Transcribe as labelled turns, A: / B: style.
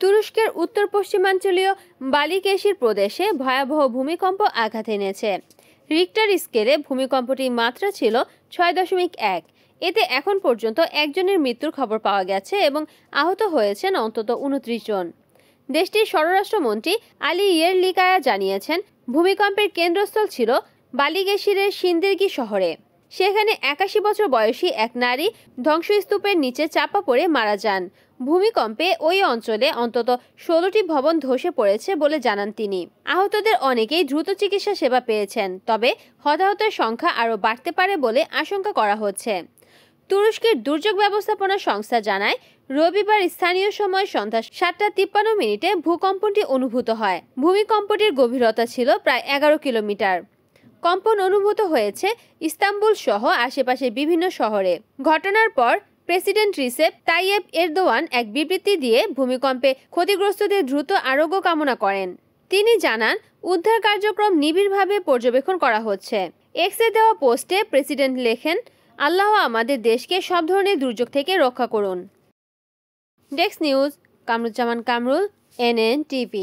A: তুরস্কের উত্তর পশ্চিমাঞ্চলীয় বালিকেশির প্রদেশে ভয়াবহ ভূমিকম্প আঘাত এনেছে। রিক্টার স্কেলে ভূমিকম্পটির মাত্রা ছিল 6.1। এতে এখন পর্যন্ত একজনের মৃত্যুর খবর পাওয়া গেছে এবং আহত হয়েছেন অন্তত 29 জন। দেশটির স্বরাষ্ট্রমন্ত্রী আলী ইয়েরলিকায়া জানিয়েছেন, ভূমিকম্পের কেন্দ্রস্থল ছিল বালিকেশিরের সিন্দেরগি শহরে। সেখানে 81 বছর বয়সী এক নারী ধ্বংসস্তূপের নিচে চাপা পড়ে মারা যান। ভূমিকম্পে ওই অঞ্চলে অন্তত 16টি ভবন ধসে পড়েছে বলে জানান তিনি। আহতদের অনেকেই দ্রুত চিকিৎসা সেবা পেয়েছেন, তবে হতাহতের সংখ্যা আরও বাড়তে পারে বলে আশঙ্কা করা হচ্ছে। তুরস্কের দুর্যোগ ব্যবস্থাপনা সংস্থা জানায়, রবিবার স্থানীয় সময় সন্ধ্যা 7:53 ভূকম্পনটি অনুভূত হয়। ভূমিকম্পটির গভীরতা ছিল প্রায় 11 কিলোমিটার। কম্পন অনুভূত হয়েছে ইস্তাম্বুল সহ আশেপাশের বিভিন্ন শহরে। ঘটনার পর প্রেসিডেন্ট রিসেপ তাইয়েপ এরদোয়ান এক বিবৃতি দিয়ে ভূমিকম্পে ক্ষতিগ্রস্তদের দ্রুত আরোগ্য কামনা করেন। তিনি জানান, উদ্ধার কার্যক্রম নিবিড়ভাবে পর্যবেক্ষণ করা হচ্ছে। এক্সে দেওয়া পোস্টে প্রেসিডেন্ট লেখেন, আল্লাহ আমাদের দেশকে সব ধরনের দুর্যোগ থেকে রক্ষা করুন। Desk news, Kamruzzaman Kamrul, NN TV।